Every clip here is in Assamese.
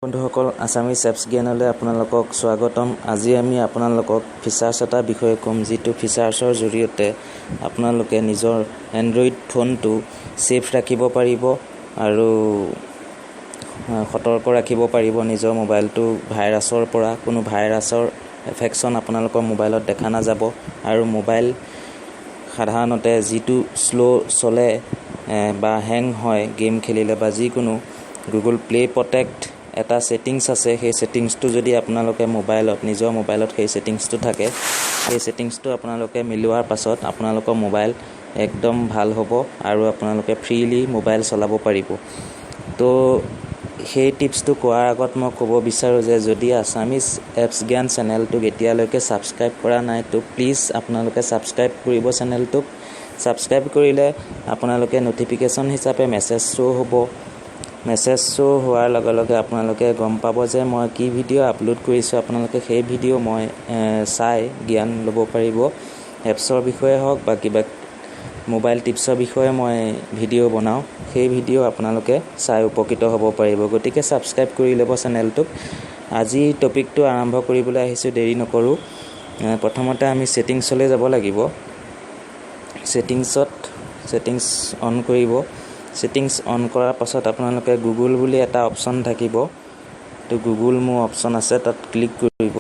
বন্ধুসকল আসামিজ এপছ জ্ঞানলৈ আপোনালোকক স্বাগতম। আজি আমি আপোনালোকক ফিচাৰ্ছ এটা বিষয়ে ক'ম, যিটো ফিচাৰ্ছৰ জৰিয়তে আপোনালোকে নিজৰ এণ্ড্ৰইড ফোনটো ছেফ ৰাখিব পাৰিব আৰু সতৰ্ক ৰাখিব পাৰিব নিজৰ মোবাইলটো ভাইৰাছৰ পৰা। কোনো ভাইৰাছৰ এফেকশ্যন আপোনালোকৰ মোবাইলত দেখা নাযাব আৰু মোবাইল সাধাৰণতে যিটো শ্ল' চলে বা হেং হয় গেম খেলিলে বা যিকোনো গুগল প্লে প্ৰটেক্ট এটা সেটিংস আছে। সেই সেটিংসটো যদি আপোনালোকে নিজৰ মোবাইলত সেই সেটিংসটো থাকে, সেই সেটিংসটো আপোনালোকে মিলোৱাৰ পাছত আপোনালোকৰ মোবাইল একদম ভাল হ'ব আৰু আপোনালোকে ফ্ৰীলি মোবাইল চলাব পাৰিব। তো সেই টিপছটো কোৱাৰ আগত মই ক'ব বিচাৰোঁ যে যদি আসামিজ এপছ জ্ঞান চেনেলটোক এতিয়ালৈকে ছাবস্ক্ৰাইব কৰা নাই তো প্লিজ আপোনালোকে ছাবস্ক্ৰাইব কৰিব চেনেলটোক। ছাবস্ক্ৰাইব কৰিলে আপোনালোকে ন'টিফিকেশ্যন হিচাপে মেছেজ শ্ব' হ'ব। মেছেজ শ্ব' হোৱাৰ লগে লগে আপোনালোকে গম পাব যে মই কি ভিডিঅ' আপলোড কৰিছোঁ। আপোনালোকে সেই ভিডিঅ' চাই জ্ঞান ল'ব পাৰিব। এপছৰ বিষয়ে হওক বা কিবা মোবাইল টিপছৰ বিষয়ে মই ভিডিঅ' বনাওঁ, সেই ভিডিঅ' আপোনালোকে চাই উপকৃত হ'ব পাৰিব। গতিকে ছাবস্ক্ৰাইব কৰি ল'ব চেনেলটোক। আজি টপিকটো আৰম্ভ কৰিবলৈ আহিছোঁ, দেৰি নকৰোঁ। প্ৰথমতে আমি ছেটিংছলৈ যাব লাগিব। ছেটিংছ অন কৰিব। ছেটিংছ অন কৰাৰ পাছত আপোনালোকে গুগল বুলি এটা অপশ্যন থাকিব। তো গুগল মোৰ অপশ্যন আছে, তাত ক্লিক কৰিব।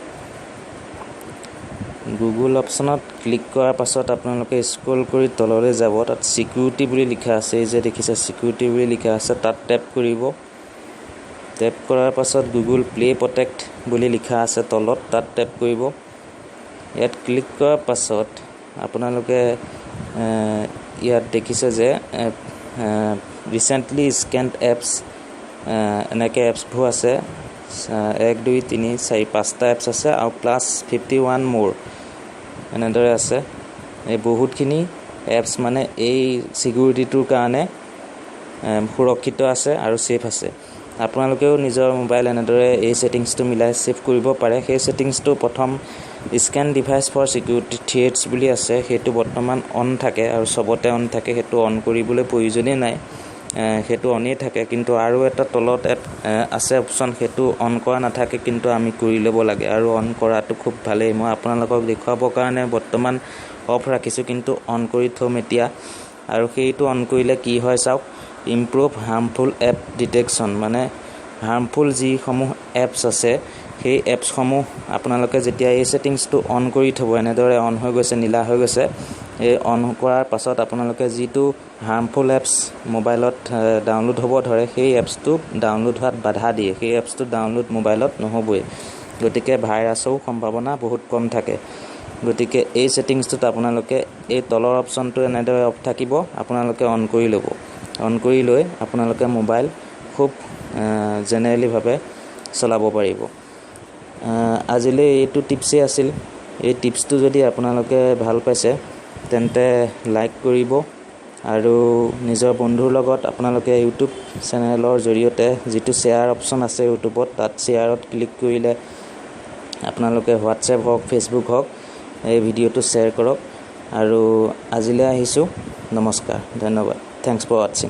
গুগল অপশ্যনত ক্লিক কৰাৰ পাছত আপোনালোকে স্ক্ৰল কৰি তললৈ যাব। তাত ছিকিউৰিটি বুলি লিখা আছে, এই যে দেখিছে ছিকিউৰিটি বুলি লিখা আছে, তাত টেপ কৰিব। টেপ কৰাৰ পাছত গুগল প্লে প্ৰটেক্ট বুলি লিখা আছে তলত, তাত টেপ কৰিব। ইয়াত ক্লিক কৰাৰ পাছত আপোনালোকে ইয়াত দেখিছে যে ৰিচেণ্টলি স্কেন্ড এপছ এনেকৈ এপছবোৰ আছে। 1 2 3 4 5টা এপছ আছে আৰু প্লাছ 51 মোৰ এনেদৰে আছে। এই বহুতখিনি এপছ মানে এই ছিকিউৰিটিটোৰ কাৰণে সুৰক্ষিত আছে আৰু ছেফ আছে। আপোনালোকেও নিজৰ মোবাইল এনেদৰে এই ছেটিংছটো মিলাই ছেভ কৰিব পাৰে। সেই ছেটিংছটো প্ৰথম স্কেন ডিভাইচ ফৰ ছিকিউৰিটি থ্ৰেটছ বুলি আছে, সেইটো বৰ্তমান অন থাকে আৰু চবতে অন থাকে। সেইটো অন কৰিবলৈ প্ৰয়োজনেই নাই, সেইটো অনেই থাকে। কিন্তু আৰু এটা তলত আছে অপশ্যন, সেইটো অন কৰা নাথাকে, কিন্তু আমি কৰি ল'ব লাগে আৰু অন কৰাটো খুব ভালেই। মই আপোনালোকক দেখুৱাবৰ কাৰণে বৰ্তমান অফ ৰাখিছোঁ, কিন্তু অন কৰি থ'ম এতিয়া। আৰু সেইটো অন কৰিলে কি হয় চাওক, ইমপ্ৰুভ হাৰ্মফুল এপ ডিটেকশ্যন, মানে হাৰ্মফুল যিসমূহ এপছ আছে সেই এপছসমূহ আপোনালোকে যেতিয়া এই ছেটিংছটো অন কৰি থ'ব, এনেদৰে অন হৈ গৈছে, নীলা হৈ গৈছে। এই অন কৰাৰ পাছত আপোনালোকে যিটো হাৰ্মফুল এপছ মোবাইলত ডাউনলোড হ'ব ধৰে, সেই এপছটো ডাউনলোড হোৱাত বাধা দিয়ে। সেই এপছটো ডাউনলোড মোবাইলত নহ'বই। গতিকে ভাইৰাছৰো সম্ভাৱনা বহুত কম থাকে। গতিকে এই ছেটিংছটোত আপোনালোকে এই তলৰ অপশ্যনটো এনেদৰে অফ থাকিব, আপোনালোকে অন কৰি ল'ব। অন কৰি লৈ আপোনালোকে মোবাইল খুব জেনেৰেলিভাৱে চলাব পাৰিব। আজিলৈ এইটো টিপছেই আছিল। এই টিপছটো যদি আপোনালোকে ভাল পাইছে তেন্তে লাইক কৰিব আৰু নিজৰ বন্ধুৰ লগত আপোনালোকে ইউটিউব চেনেলৰ জৰিয়তে যিটো শ্বেয়াৰ অপশ্যন আছে ইউটিউবত, তাত শ্বেয়াৰত ক্লিক কৰিলে আপোনালোকে হোৱাটছএপ হওক ফেচবুক হওক এই ভিডিঅ'টো শ্বেয়াৰ কৰক। আৰু আজিলৈ আহিছোঁ, নমস্কাৰ, ধন্যবাদ, থেংকছ ফৰ ৱাটছিং।